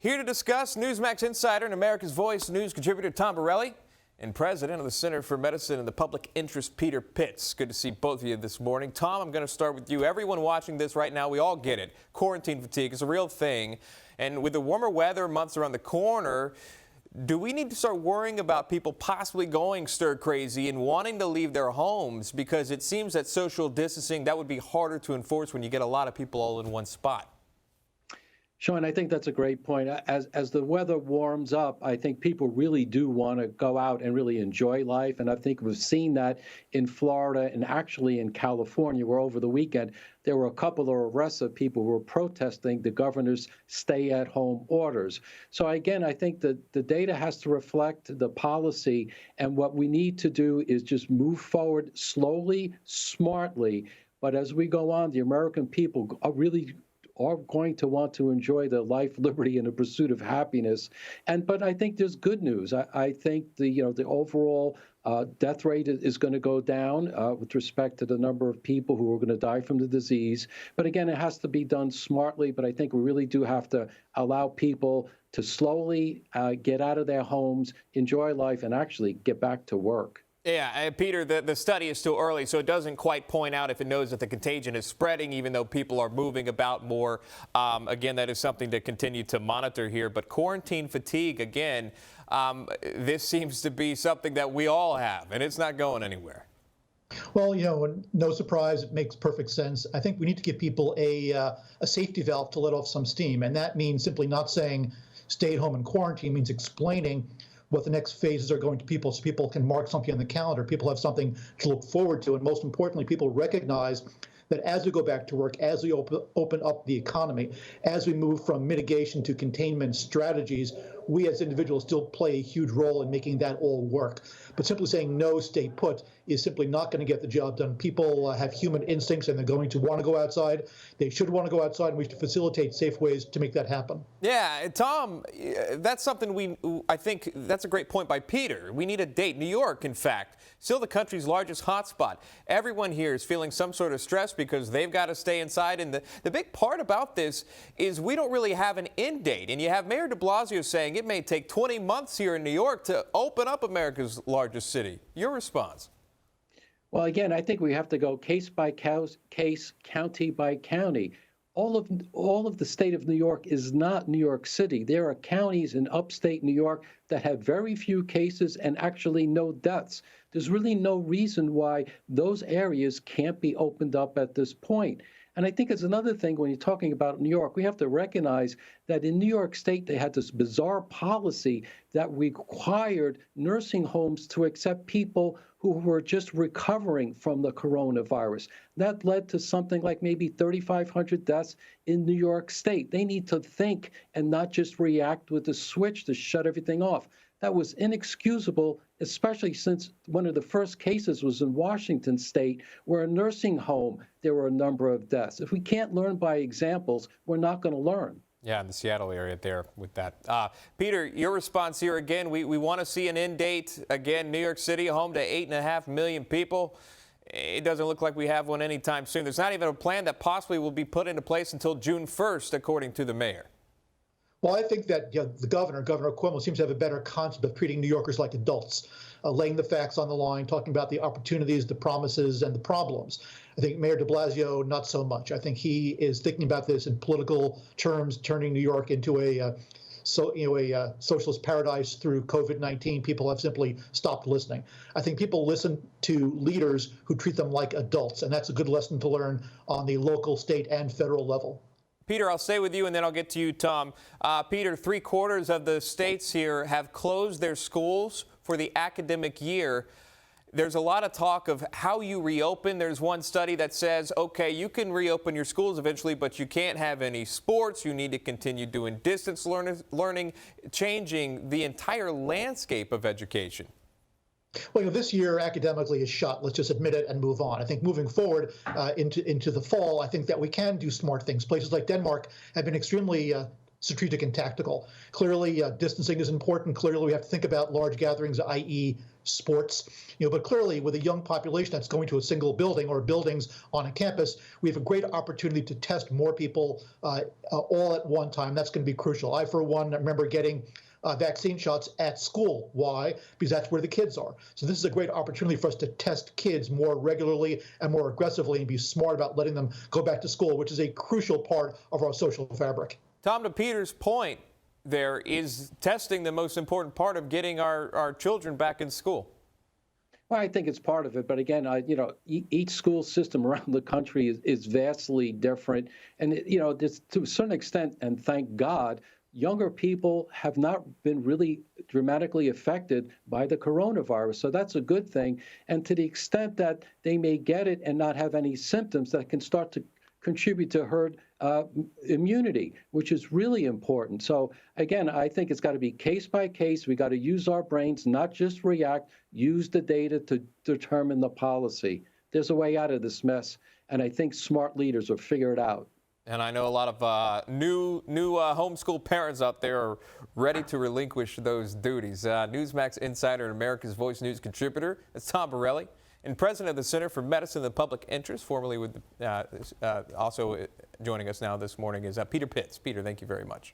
Here to discuss, Newsmax insider and America's Voice news contributor Tom Borelli and president of the Center for Medicine and the Public Interest, Peter Pitts. Good to see both of you this morning. Tom, I'm going to start with you. Everyone watching this right now, we all get it. Quarantine fatigue is a real thing. And with the warmer weather months around the corner, do we need to start worrying about people possibly going stir crazy and wanting to leave their homes? Because it seems that social distancing, that would be harder to enforce when you get a lot of people all in one spot. Shaun, I think that's a great point. As the weather warms up, I think people really do want to go out and really enjoy life. And I think we've seen that in Florida and actually in California, where over the weekend there were a couple of arrests of people who were protesting the governor's stay-at-home orders. So again, I think that the data has to reflect the policy. And what we need to do is just move forward slowly, smartly. But as we go on, the American people are going to want to enjoy their life, liberty, and the pursuit of happiness. But I think there's good news. I think the overall death rate is going to go down with respect to the number of people who are going to die from the disease. But again, it has to be done smartly. But I think we really do have to allow people to slowly get out of their homes, enjoy life, and actually get back to work. Yeah, Peter, the study is still early, so it doesn't quite point out if it knows that the contagion is spreading, even though people are moving about more. Again, that is something to continue to monitor here. But quarantine fatigue, again, this seems to be something that we all have, and it's not going anywhere. Well, no surprise, it makes perfect sense. I think we need to give people a safety valve to let off some steam, and that means simply not saying stay at home and quarantine, means explaining what the next phases are going to people, so people can mark something on the calendar. People have something to look forward to. And most importantly, people recognize that as we go back to work, as we open up the economy, as we move from mitigation to containment strategies, we as individuals still play a huge role in making that all work. But simply saying no, stay put, is simply not going to get the job done. People have human instincts and they're going to want to go outside. They should want to go outside, and we should facilitate safe ways to make that happen. Yeah, Tom, that's something I think that's a great point by Peter. We need a date. New York, in fact, still the country's largest hotspot. Everyone here is feeling some sort of stress because they've got to stay inside. And the big part about this is we don't really have an end date. And you have Mayor de Blasio saying it may take 20 months here in New York to open up America's largest city. Your response? Well, again, I think we have to go case by case, county by county. All of the state of New York is not New York City. There are counties in upstate New York that have very few cases and actually no deaths. There's really no reason why those areas can't be opened up at this point. And I think it's another thing when you're talking about New York, we have to recognize that in New York State, they had this bizarre policy that required nursing homes to accept people who were just recovering from the coronavirus. That led to something like maybe 3,500 deaths in New York State. They need to think and not just react with a switch to shut everything off. That was inexcusable, especially since one of the first cases was in Washington State, where a nursing home, there were a number of deaths. If we can't learn by examples, we're not going to learn. Yeah, in the Seattle area there with that. Peter, your response here again, we want to see an end date. Again, New York City, home to 8.5 million people. It doesn't look like we have one anytime soon. There's not even a plan that possibly will be put into place until June 1st, according to the mayor. Well, I think that the Governor Cuomo, seems to have a better concept of treating New Yorkers like adults, laying the facts on the line, talking about the opportunities, the promises, and the problems. I think Mayor de Blasio, not so much. I think he is thinking about this in political terms, turning New York into a socialist paradise through COVID-19. People have simply stopped listening. I think people listen to leaders who treat them like adults, and that's a good lesson to learn on the local, state, and federal level. Peter, I'll stay with you, and then I'll get to you, Tom. Peter, 3/4 of the states here have closed their schools for the academic year. There's a lot of talk of how you reopen. There's one study that says, okay, you can reopen your schools eventually, but you can't have any sports. You need to continue doing distance learning, changing the entire landscape of education. Well, this year academically is shot. Let's just admit it and move on. I think moving forward into the fall, I think that we can do smart things. Places like Denmark have been extremely strategic and tactical. Clearly, distancing is important. Clearly, we have to think about large gatherings, i.e. sports. But clearly, with a young population that's going to a single building or buildings on a campus, we have a great opportunity to test more people all at one time. That's going to be crucial. I, for one, remember getting vaccine shots at school. Why? Because that's where the kids are. So this is a great opportunity for us to test kids more regularly and more aggressively and be smart about letting them go back to school, which is a crucial part of our social fabric. Tom, to Peter's point, there is testing the most important part of getting our children back in school. Well, I think it's part of it, but again, each school system around the country is vastly different, and to a certain extent, and thank God, younger people have not been really dramatically affected by the coronavirus. So that's a good thing. And to the extent that they may get it and not have any symptoms, that can start to contribute to herd immunity, which is really important. So again, I think it's got to be case by case. We got to use our brains, not just react, use the data to determine the policy. There's a way out of this mess, and I think smart leaders will figure it out. And I know a lot of new homeschool parents out there are ready to relinquish those duties. Newsmax insider and America's Voice News contributor, it's Tom Borelli, and president of the Center for Medicine and the Public Interest, formerly with, also joining us now this morning is Peter Pitts. Peter, thank you very much.